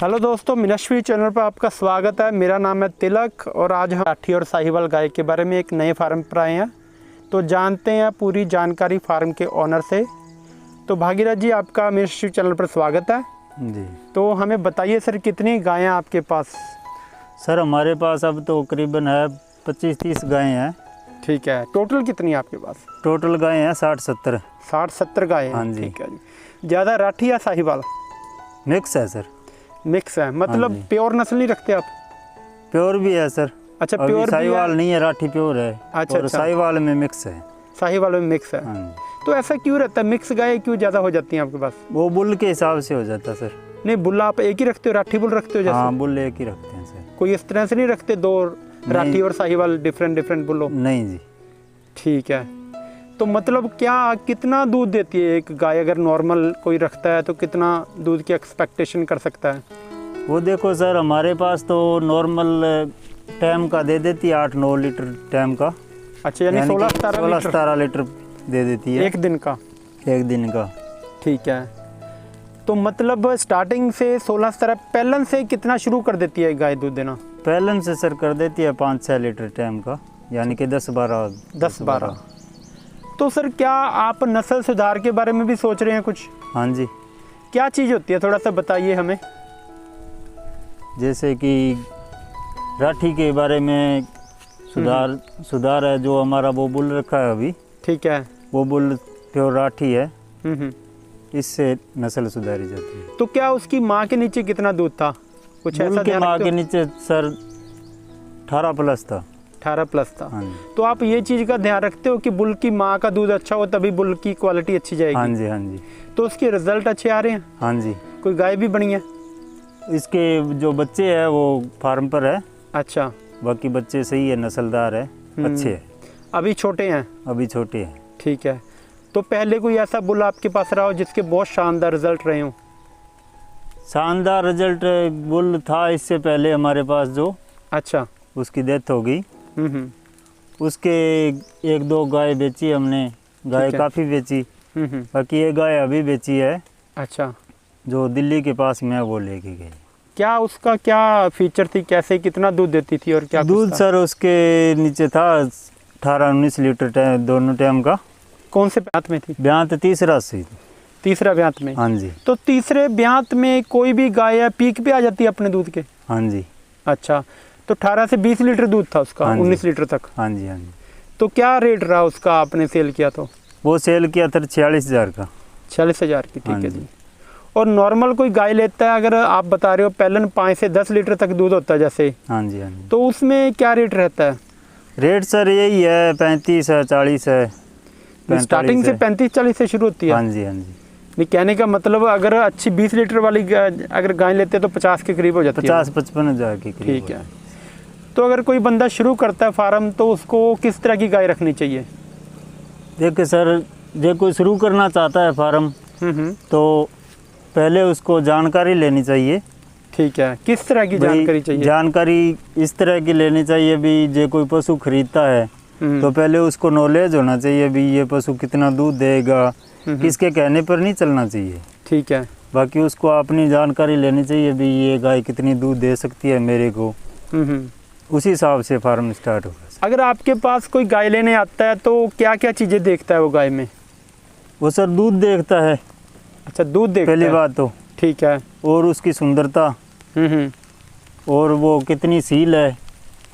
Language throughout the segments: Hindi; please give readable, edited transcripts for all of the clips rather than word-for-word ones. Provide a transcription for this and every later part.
हेलो दोस्तों, मिनश्वी चैनल पर आपका स्वागत है। मेरा नाम है तिलक और आज हम राठी और साहिवाल गाय के बारे में एक नए फार्म पर आए हैं, तो जानते हैं पूरी जानकारी फार्म के ओनर से। तो भागीरथ जी, आपका मिनश्वी चैनल पर स्वागत है जी। तो हमें बताइए सर, कितनी गायें आपके पास? सर हमारे पास अब तो करीबन है 25-30 गायें हैं। ठीक है, टोटल कितनी है आपके पास? टोटल गायें हैं 60-70। 60-70 गायें? हाँ जी। ठीक है जी। ज़्यादा राठी या साहिवाल? मिक्स है सर। मिक्स है, मतलब प्योर नस्ल नहीं रखते आप? प्योर भी है सर। अच्छा, अभी प्योर साहिवाल नहीं है, राठी प्योर है। अच्छा, और साहिवाल में मिक्स है। साहिवाल में मिक्स है। हाँ जी। तो ऐसा क्यों रहता है, मिक्स गाय क्यों ज़्यादा हो जाती हैं आपके पास? वो बुल के हिसाब से हो जाता है सर। नहीं, बुल आप एक ही रखते हो, राठी बुल रखते हो जैसे? हाँ, बुल एक ही रखते हैं सर। कोई इस तरह से नहीं रखते दो राठी और साहिवाल डिफरेंट बुल? नहीं जी। ठीक है। तो मतलब क्या कितना दूध देती है एक गाय? अगर नॉर्मल कोई रखता है तो कितना दूध की एक्सपेक्टेशन कर सकता है? वो देखो सर, हमारे पास तो नॉर्मल टाइम का दे देती है 8-9 लीटर टाइम का। अच्छा, यानी 16-17 लीटर दे देती है एक दिन का? एक दिन का। ठीक है। तो मतलब स्टार्टिंग से 16-17 पहलन से कितना शुरू कर देती है गाय दूध देना? पहलन से सर कर देती है 5-6 लीटर टाइम का, यानी कि 10-12। तो सर क्या आप नस्ल सुधार के बारे में भी सोच रहे हैं कुछ? हाँ जी। क्या चीज़ होती है, थोड़ा सा बताइए हमें। जैसे कि राठी के बारे में सुधार है। जो हमारा वो बुल रखा है अभी, ठीक है, वो बुल प्योर राठी है। हम्म। इससे नस्ल सुधारी जाती है। तो क्या उसकी माँ के नीचे कितना दूध था, कुछ ऐसा? के माँ के नीचे सर 18+ था। 18+ था। हाँ जी। तो आप ये चीज़ का ध्यान रखते हो कि बुल की माँ का दूध अच्छा हो तभी बुल की क्वालिटी अच्छी जाएगी? हाँ जी। हाँ जी। तो उसके रिजल्ट अच्छे आ रहे हैं? हाँ जी। कोई गाय भी बनी है? इसके जो बच्चे हैं वो फार्म पर है। अच्छा। बाकी बच्चे सही है, नस्लदार है, अच्छे है। अभी छोटे हैं? अभी छोटे हैं। ठीक है। तो पहले कोई ऐसा बुल आपके पास रहा हो जिसके बहुत शानदार रिजल्ट रहे हों? शानदार रिजल्ट बुल था इससे पहले हमारे पास जो। अच्छा। उसकी डेथ हो गई। उसके 1-2 गाय बेची हमने। गाय काफ़ी बेची। बाकी ये गाय अभी बेची है। अच्छा। जो दिल्ली के पास में है वो लेके गए। क्या उसका क्या फीचर थी, कैसे कितना दूध देती थी और क्या दूध? सर उसके नीचे था 18-19 लीटर दोनों टाइम का। कौन से ब्यांत में थी? ब्यांत तीसरा से। तीसरा ब्यांत में? हाँ जी। तो तीसरे ब्यांत में कोई भी गाय पीक पे आ जाती है अपने दूध के? हाँ जी। अच्छा, तो 18 से 20 लीटर दूध था उसका? हाँ 19 लीटर तक? हाँ जी। हाँ जी। तो क्या रेट रहा उसका, आपने सेल किया तो? वो सेल किया था 46,000 का। 46,000 की? ठीक हाँ है जी। और नॉर्मल कोई गाय लेता है, अगर आप बता रहे हो पहलन 5 से 10 लीटर तक दूध होता है जैसे? हाँ जी। हाँ जी। तो उसमें क्या रेट रहता है? रेट सर यही है, 35 है, 40 है। स्टार्टिंग से 35-40 से शुरू होती है? हाँ जी। हाँ जी। नहीं, कहने का मतलब अगर अच्छी 20 लीटर वाली अगर गाय लेते हैं तो 50 के करीब हो जाती है? 50-55 हज़ार के करीब। ठीक है। तो अगर कोई बंदा शुरू करता है फार्म तो उसको किस तरह की गाय रखनी चाहिए? देखिए सर, जो कोई शुरू करना चाहता है फार्म, तो पहले उसको जानकारी लेनी चाहिए। ठीक है। किस तरह की जानकारी चाहिए? जानकारी इस तरह की लेनी चाहिए भी, जो कोई पशु खरीदता है तो पहले उसको नॉलेज होना चाहिए भी ये पशु कितना दूध देगा, किसके कहने पर नहीं चलना चाहिए। ठीक है। बाकी उसको अपनी जानकारी लेनी चाहिए भी ये गाय कितनी दूध दे सकती है मेरे को। उसी हिसाब से फार्म स्टार्ट होगा। अगर आपके पास कोई गाय लेने आता है तो क्या क्या चीज़ें देखता है वो गाय में? वो सर दूध देखता है। अच्छा, दूध देखता है पहली बात तो। ठीक है। और उसकी सुंदरता, और वो कितनी सील है,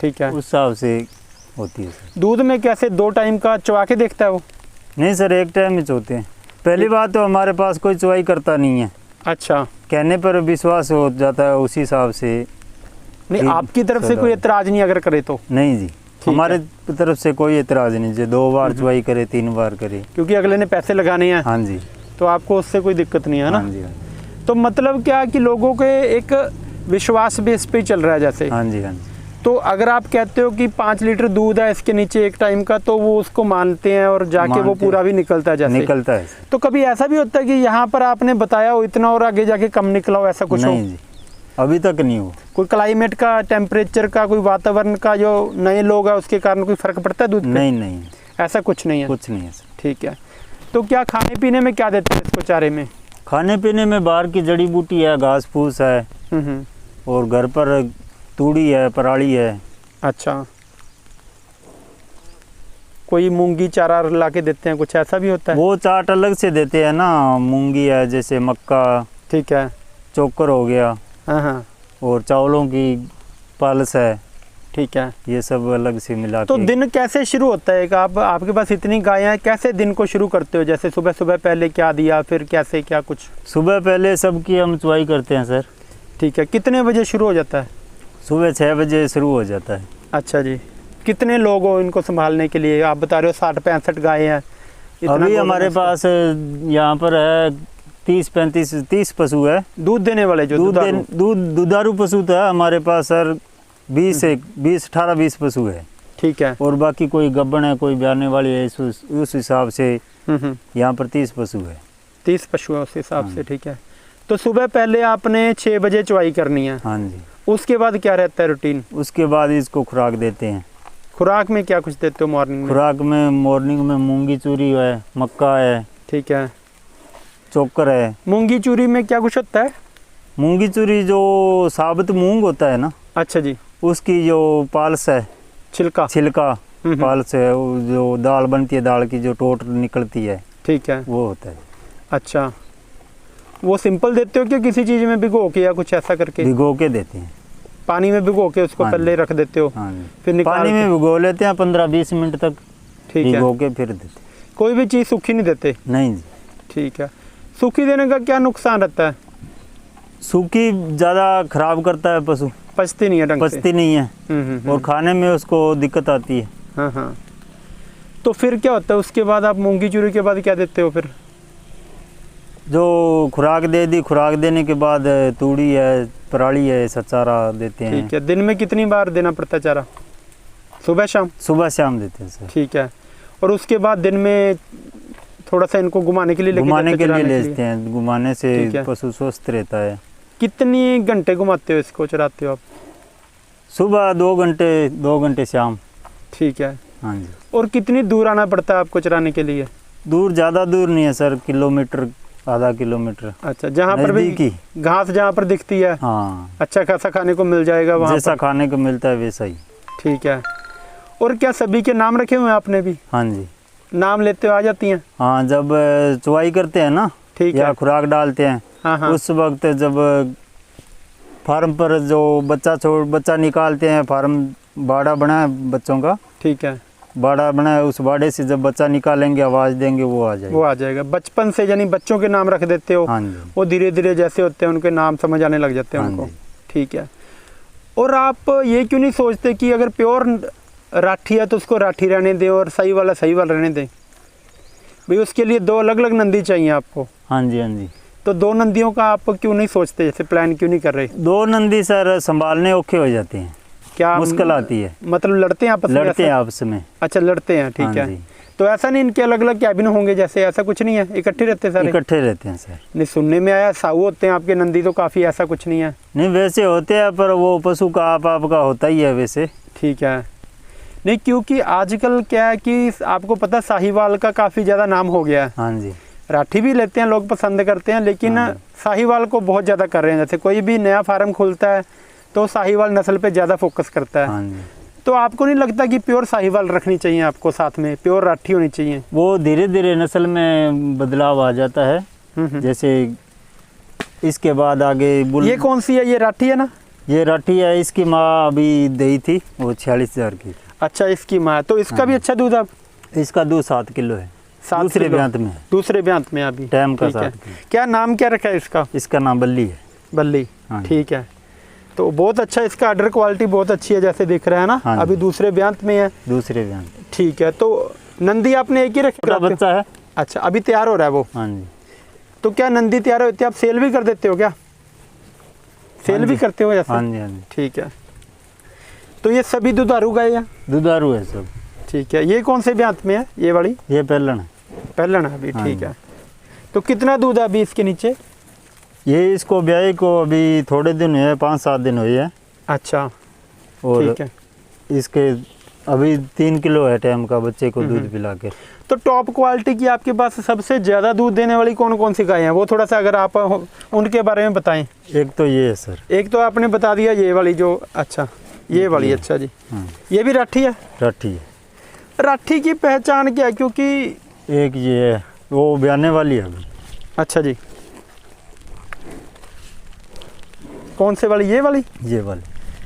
ठीक है, उस हिसाब से होती है। दूध में कैसे 2 टाइम का चवा के देखता है वो? नहीं सर, एक टाइम ही चोते हैं। पहली बात तो हमारे पास कोई चुवाई करता नहीं है। अच्छा। कहने पर विश्वास हो जाता है, उसी हिसाब से। नहीं, आपकी तरफ से कोई एतराज़ नहीं अगर करे तो? नहीं जी, हमारे तरफ से कोई एतराज़ नहीं। जो 2 बार चुवाई करे, 3 बार करे, क्योंकि अगले ने पैसे लगाने हैं। हाँ जी। तो आपको उससे कोई दिक्कत नहीं है ना? हाँ जी। हाँ जी। तो मतलब क्या कि लोगों के एक विश्वास बेस पे चल रहा है जैसे? हाँ जी। हाँ जी। तो अगर आप कहते हो कि 5 लीटर दूध है इसके नीचे एक टाइम का, तो वो उसको मानते हैं और जाके वो पूरा भी निकलता है जैसे? निकलता है। तो कभी ऐसा भी होता है कि यहाँ पर आपने बताया हो इतना और आगे जाके कम निकला हो, ऐसा कुछ हो? नहीं जी, अभी तक नहीं हो। कोई क्लाइमेट का, टेम्परेचर का, कोई वातावरण का, जो नए लोग हैं उसके कारण कोई फर्क पड़ता है दूध पे? नहीं, ऐसा कुछ नहीं है? कुछ नहीं है सर। ठीक है। तो क्या खाने पीने में क्या देते हैं इसको चारे में? खाने पीने में बाहर की जड़ी बूटी है, घास फूस है, और घर पर तूड़ी है, पराली है। अच्छा, कोई मूंगी चारा ला के देते हैं, कुछ ऐसा भी होता है? वो चाट अलग से देते हैं ना, मूंगी है जैसे मक्का, ठीक है। चोकर हो गया, हाँ हाँ, और चावलों की पल्स है, ठीक है। ये सब अलग से मिला तो के। दिन कैसे शुरू होता है? आपके पास इतनी गायें हैं, कैसे दिन को शुरू करते हो? जैसे सुबह सुबह पहले क्या दिया, फिर कैसे क्या कुछ? सुबह पहले सबकी हम चुवाई करते हैं सर। ठीक है। कितने बजे शुरू हो जाता है? सुबह 6 बजे शुरू हो जाता है। अच्छा जी। कितने लोग हो इनको संभालने के लिए? आप बता रहे हो 60-65 गायें हैं। अभी हमारे पास यहाँ पर है 30 पशु है। दूध देने वाले जो दुधारू पशु तो है हमारे पास सर 18-20 पशु है। ठीक है। और बाकी कोई गब्बन है, कोई ब्याने वाली है, उस हिसाब से यहाँ पर 30 पशु है। 30 पशु है उस हिसाब से। ठीक है। तो सुबह पहले आपने 6 बजे चुवाई करनी है। हाँ जी। उसके बाद क्या रहता है रूटीन? उसके बाद इसको खुराक देते हैं। खुराक में क्या कुछ देते हो मॉर्निंग में? खुराक में मॉर्निंग में मूंगी चूरी है, मक्का है, ठीक है, चोकर है। मूंगी चूरी में क्या कुछ होता है? मूंगी चूरी जो साबुत मूंग होता है ना, अच्छा जी, उसकी जो पाल्स है, छिलका पाल्स है, वो जो दाल बनती है, दाल की जो टोट निकलती है, ठीक है, वो होता है। अच्छा, वो सिंपल देते हो कि किसी चीज़ में भिगो के या कुछ ऐसा करके? भिगो के देते हैं। पानी में भिगो के उसको हाँ पहले रख देते हो? हाँ जी। फिर निकाल पानी में भिगो लेते हैं 15-20 मिनट तक, ठीक है, भिगो के फिर देते। कोई भी चीज़ सूखी नहीं देते? नहीं जी। ठीक है। सूखी देने का क्या नुकसान रहता है? सूखी ज़्यादा खराब करता है, पशु पचती नहीं है ढंग से? पचती नहीं है। और खाने में उसको दिक्कत आती है। हाँ हाँ। तो फिर क्या होता है उसके बाद? आप मूंगी चूरी के बाद क्या देते हो फिर? जो खुराक दे दी, खुराक देने के बाद तूड़ी है, पराली है, ऐसा चारा देते हैं। ठीक है। दिन में कितनी बार देना पड़ता है चारा? सुबह शाम? सुबह शाम देते हैं सर। ठीक है। और उसके बाद दिन में थोड़ा सा इनको घुमाने के लिए ले लेते हैं। घुमाने से पशु स्वस्थ रहता है। कितनी घंटे घुमाते हो इसको, चराते हो आप? सुबह 2 घंटे, 2 घंटे शाम। ठीक है। हाँ जी। और कितनी दूर आना पड़ता है आपको चराने के लिए? दूर, ज़्यादा दूर नहीं है सर, किलोमीटर, आधा किलोमीटर। अच्छा, जहाँ पर भी घास जहाँ पर दिखती है, हाँ, अच्छा खासा खाने को मिल जाएगा वहाँ जैसा खाने को मिलता है वैसा ही। ठीक है। और क्या सभी के नाम रखे हुए हैं आपने भी? हाँ जी। नाम लेते हो आ जाती हैं? हाँ, जब चुवाई करते हैं ना, ठीक या है, खुराक डालते हैं, हाँ हाँ, उस वक्त जब फार्म पर जो बच्चा निकालते हैं, फार्म बाड़ा बना है बच्चों का, ठीक है, बाड़ा बना है, उस बाड़े से जब बच्चा निकालेंगे, आवाज़ देंगे, वो आ जाएगा। बचपन से यानी बच्चों के नाम रख देते हो? हाँ जी। वो धीरे धीरे जैसे होते हैं उनके नाम समझ आने लग जाते हैं हाँ उनको। जी। ठीक है। और आप ये क्यों नहीं सोचते कि अगर प्योर राठी है तो उसको राठी रहने दें और सही वाला रहने दें? भाई उसके लिए 2 अलग अलग नंदी चाहिए आपको। हाँ जी। हाँ जी। तो 2 नंदियों का आप क्यों नहीं सोचते, जैसे प्लान क्यों नहीं कर रहे? 2 नंदी सर संभालने औखे हो जाते हैं, क्या मुश्किल आती है। मतलब लड़ते हैं आपस में? लड़ते हैं आपस में। अच्छा, लड़ते हैं, ठीक हाँ है। जी। तो ऐसा नहीं इनके अलग अलग कैबिन होंगे जैसे? ऐसा कुछ नहीं है, इकट्ठे रहते हैं सारे? इकट्ठे रहते हैं सर। नहीं, सुनने में आया साऊ होते हैं आपके नंदी, तो काफ़ी ऐसा कुछ नहीं है? नहीं, वैसे होते हैं, पर वो पशु का आपका होता ही है वैसे। ठीक है। नहीं, क्योंकि आजकल क्या है कि आपको पता साहिवाल का काफ़ी ज़्यादा नाम हो गया है। हाँ जी। राठी भी लेते हैं लोग, पसंद करते हैं, लेकिन साहिवाल को बहुत ज़्यादा कर रहे हैं। जैसे कोई भी नया फार्म खुलता है तो साहिवाल नस्ल पे ज़्यादा फोकस करता है। हाँ जी। तो आपको नहीं लगता कि प्योर साहिवाल रखनी चाहिए आपको साथ में, प्योर राठी होनी चाहिए? वो धीरे धीरे नस्ल में बदलाव आ जाता है। जैसे इसके बाद आगे ये कौन सी है? ये राठी है ना? ये राठी है। इसकी माँ अभी दी थी, वो 46,000 की। अच्छा, इसकी माँ। तो इसका भी अच्छा दूध? अब इसका दूध 7 किलो है। 7 दूसरे ब्यांत में। दूसरे ब्यांत में अभी टाइम का ठीक है। 7 किलो। क्या नाम क्या रखा है इसका? इसका नाम बल्ली है। बल्ली। हाँ। ठीक है। तो बहुत अच्छा, इसका अडर क्वालिटी बहुत अच्छी है जैसे दिख रहा है ना। हाँ। अभी दूसरे ब्यांत में है। दूसरे ब्यांत। ठीक है। तो नंदी आपने एक ही रखी? बच्चा है। अच्छा, अभी तैयार हो रहा है वो? हाँ जी। तो क्या नंदी तैयार होती है आप सेल भी कर देते हो क्या? सेल भी करते हो जैसे? हाँ जी। हाँ जी। ठीक है। तो ये सभी दुधारू गाय है? दुधारू है सब। ठीक है। ये कौन से ब्यांत में है ये वाली? ये पहलन है। पहलन है अभी। हाँ ठीक जी। है। तो कितना दूध है अभी इसके नीचे? ये इसको ब्याई को अभी थोड़े दिन हुए, 5-7 दिन हुए हैं। अच्छा, और ठीक है। इसके अभी 3 किलो है टाइम का बच्चे को दूध पिला के। तो टॉप क्वालिटी की आपके पास सबसे ज़्यादा दूध देने वाली कौन कौन सी गायें हैं, वो थोड़ा सा अगर आप उनके बारे में बताएं। एक तो ये है सर। एक तो आपने बता दिया ये वाली जो, अच्छा ये वाली, अच्छा जी। ये भी राठी है? राठी है। राठी की पहचान क्या है? क्योंकि एक ये है, वो ब्याने वाली है अभी। अच्छा जी, कौन से वाली? ये वाली? ये वाली।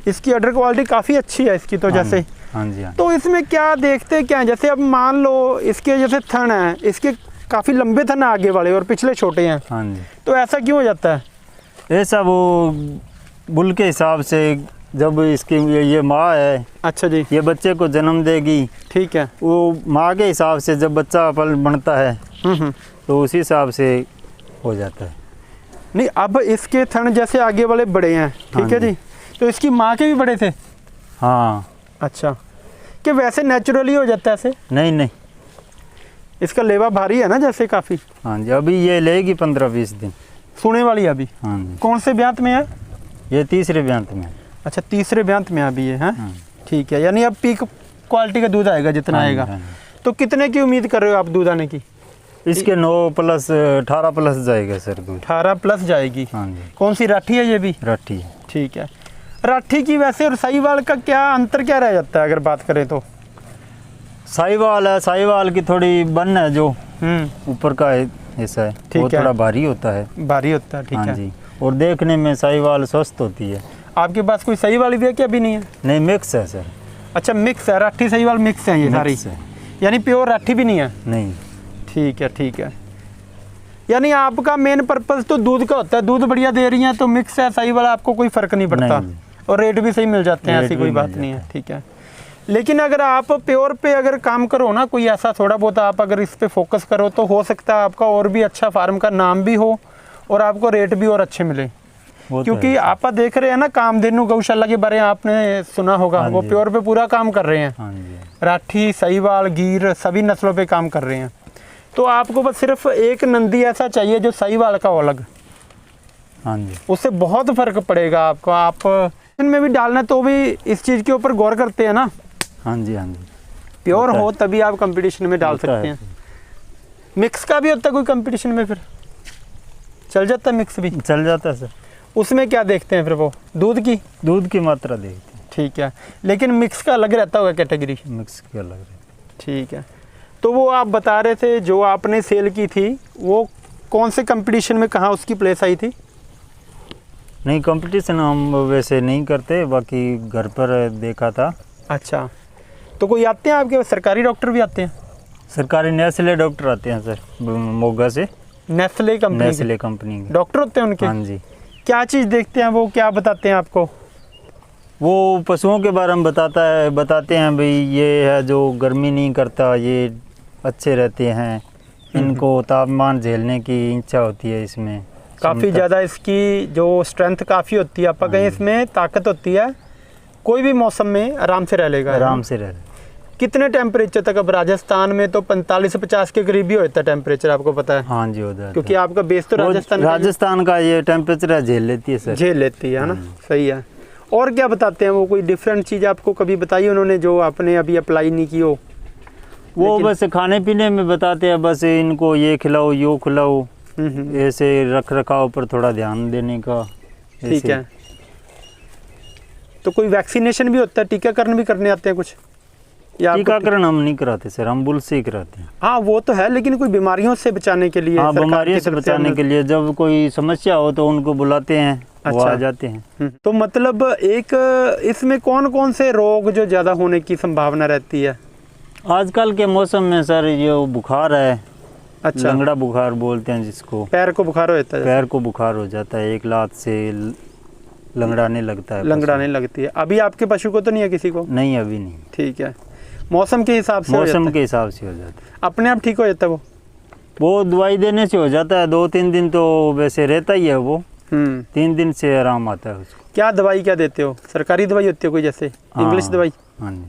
इसकी अडर क्वालिटी काफ़ी अच्छी है इसकी तो, जैसे हाँ जी हाँ। तो इसमें क्या देखते क्या है, जैसे अब मान लो इसके जैसे थन है, इसके काफ़ी लंबे थन है आगे वाले और पिछले छोटे हैं, हाँ जी। तो ऐसा क्यों हो जाता है? ऐसा वो बुल के हिसाब से, जब इसकी ये माँ है, अच्छा जी, ये बच्चे को जन्म देगी, ठीक है। वो माँ के हिसाब से जब बच्चा पल बनता है तो उसी हिसाब से हो जाता है। नहीं, अब इसके थन जैसे आगे वाले बड़े हैं, ठीक हाँ है जी, तो इसकी माँ के भी बड़े थे? हाँ। अच्छा, कि वैसे नेचुरली हो जाता है ऐसे? नहीं नहीं, इसका लेवा भारी है ना जैसे काफ़ी? हाँ जी, अभी ये लेगी 15-20 दिन। सुने वाली है अभी? हाँ जी। कौन से ब्यांत में है? ये तीसरे ब्यांत में है। अच्छा, तीसरे ब्यांत में अभी ये है, हाँ। ठीक है। यानी अब पीक क्वालिटी का दूध आएगा जितना हाँ जी, आएगा। हाँ जी। तो कितने की उम्मीद कर रहे हो आप दूध आने की? इसके 9+ 18+ जाएगा सर दूध। 18+ जाएगी। हाँ जी। कौन सी राठी है ये भी? राठी है। ठीक है। राठी की वैसे और साहीवाल का क्या अंतर क्या रह जाता है अगर बात करें तो? साहीवाल है, साहीवाल की थोड़ी बन है जो ऊपर का हिस्सा है, वो ठीक है। थोड़ा भारी होता है। भारी होता है, ठीक हाँ है जी। और देखने में साहीवाल स्वस्थ होती है। आपके पास कोई साहीवाल भी है कि अभी नहीं है? नहीं, मिक्स है सर। अच्छा, मिक्स है, राठी साहीवाल मिक्स है ये सारी? मिक्स है। यानी प्योर राठी भी नहीं है? नहीं। ठीक है, ठीक है। यानी आपका मेन पर्पस तो दूध का होता है, दूध बढ़िया दे रही हैं तो मिक्स है साहीवाल, आपको कोई फ़र्क नहीं पड़ता? नहीं। और रेट भी सही मिल जाते हैं, रेट ऐसी भी कोई मिल बात जाता नहीं है, ठीक है। लेकिन अगर आप प्योर पे अगर काम करो ना, कोई ऐसा थोड़ा बहुत आप अगर इस पे फोकस करो तो हो सकता है आपका और भी अच्छा फार्म का नाम भी हो और आपको रेट भी और अच्छे मिले। वो तो क्योंकि है। आप देख रहे हैं ना, कामधेनु गौशाला के बारे में आपने सुना होगा, हाँ वो जी। प्योर पे पूरा काम कर रहे हैं। हाँ जी। राठी, साहीवाल, गीर सभी नस्लों पे काम कर रहे हैं। तो आपको बस सिर्फ एक नंदी ऐसा चाहिए जो साहीवाल का हो अलग, हाँ जी। उससे बहुत फर्क पड़ेगा आपको। आप इनमें भी डालना तो भी इस चीज़ के ऊपर गौर करते हैं ना, हाँ जी। हाँ जी। प्योर होता हो तभी आप कंपटीशन में डाल होता सकते है। हैं। मिक्स का भी होता है कोई कंपटीशन में? फिर चल जाता है मिक्स भी? चल जाता है सर। उसमें क्या देखते हैं फिर वो? दूध की मात्रा देखते हैं। ठीक है, लेकिन मिक्स का अलग रहता होगा कैटेगरी? मिक्स की अलग है। ठीक है। तो वो आप बता रहे थे जो आपने सेल की थी, वो कौन से कंपटीशन में कहाँ उसकी प्लेस आई थी? नहीं, कंपटीशन हम वैसे नहीं करते, बाकी घर पर देखा था। अच्छा, तो कोई आते हैं आपके सरकारी डॉक्टर भी आते हैं? सरकारी नेस्ले डॉक्टर आते हैं सर, मोगा से। नेस्ले कंपनी नेस्ले कंपनी के डॉक्टर होते हैं उनके? हाँ जी। क्या चीज़ देखते हैं वो, क्या बताते हैं आपको? वो पशुओं के बारे में बताते हैं भाई, ये है जो गर्मी नहीं करता, ये अच्छे रहते हैं, इनको तापमान झेलने की इच्छा होती है इसमें, काफ़ी ज़्यादा इसकी जो स्ट्रेंथ काफ़ी होती है, आप कहीं इसमें ताकत होती है, कोई भी मौसम में आराम से रह लेगा। आराम से रह। कितने टेम्परेचर तक? अब राजस्थान में तो 45-50 के करीब ही होता है टेम्परेचर, आपको पता है? हाँ जी, उधर क्योंकि आपका बेस तो राजस्थान का ये टेम्परेचर है, झेल लेती है सर। झेल लेती है ना, सही है। और क्या बताते हैं वो, कोई डिफरेंट चीज़ आपको कभी बताई उन्होंने जो आपने अभी अप्लाई नहीं की हो? वो बस खाने पीने में बताते हैं, बस इनको ये खिलाओ, यो खिलाओ, ऐसे रख रखाव पर थोड़ा ध्यान देने का। ठीक है। तो कोई वैक्सीनेशन भी होता है, टीकाकरण भी करने आते हैं कुछ? या टीकाकरण हम नहीं कराते सर, हम बुल से ही कराते हैं। हाँ वो तो है, लेकिन कोई बीमारियों से बचाने के लिए? हाँ, बीमारियों से बचाने के लिए जब कोई समस्या हो तो उनको बुलाते हैं, वो आ जाते हैं। तो मतलब एक इसमें कौन कौन से रोग जो ज़्यादा होने की संभावना रहती है आजकल के मौसम में सर? ये बुखार है। अच्छा, लंगड़ा बुखार बोलते हैं जिसको। पैर को बुखार हो जाता है? पैर को बुखार हो जाता है, एक लात से लंगड़ाने लगता है। लंगड़ाने लगती है। अभी आपके पशु को तो नहीं है किसी को? नहीं, अभी नहीं। ठीक है। मौसम के हिसाब से? मौसम के हिसाब से हो जाता है। अपने आप ठीक हो जाता है वो दवाई देने से हो जाता है, 2-3 दिन तो वैसे रहता ही है वो। 3 दिन से आराम आता है उसको। क्या दवाई क्या देते हो? सरकारी दवाई होती है कोई, जैसे इंग्लिश दवाई? हाँ जी।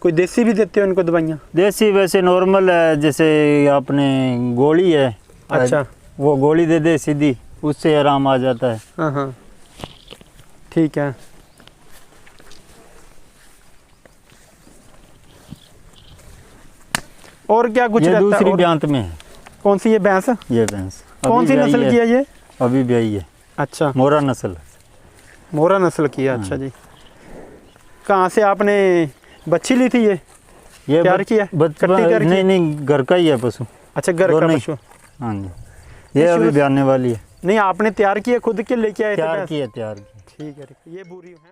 कोई देसी भी देते हो इनको दवाइयाँ? देसी वैसे नॉर्मल है, जैसे आपने गोली है। अच्छा, वो गोली दे दे सीधी, उससे आराम आ जाता है। हाँ हाँ, ठीक है। और क्या कुछ ये रहता है? दूसरी और ब्यांत में है। कौन सी ये भैंस? ये भैंस कौन सी अभी नस्ल ब्याई की है ये? अभी ब्याई है, अच्छा, मोरा नस्ल। मोरा नस्ल की है। अच्छा जी, कहाँ से आपने बच्ची ली थी ये? ये तैयार किया? कट्टी तैयार की? नहीं नहीं, घर का ही है पशु। अच्छा, घर का दोनों ही। पशु। हाँ जी, ये अभी ब्याने वाली है। नहीं, आपने तैयार किया खुद के लेके आए थे तैयार भैंस? की है, तैयार की। ठीक है, ये बुरी है।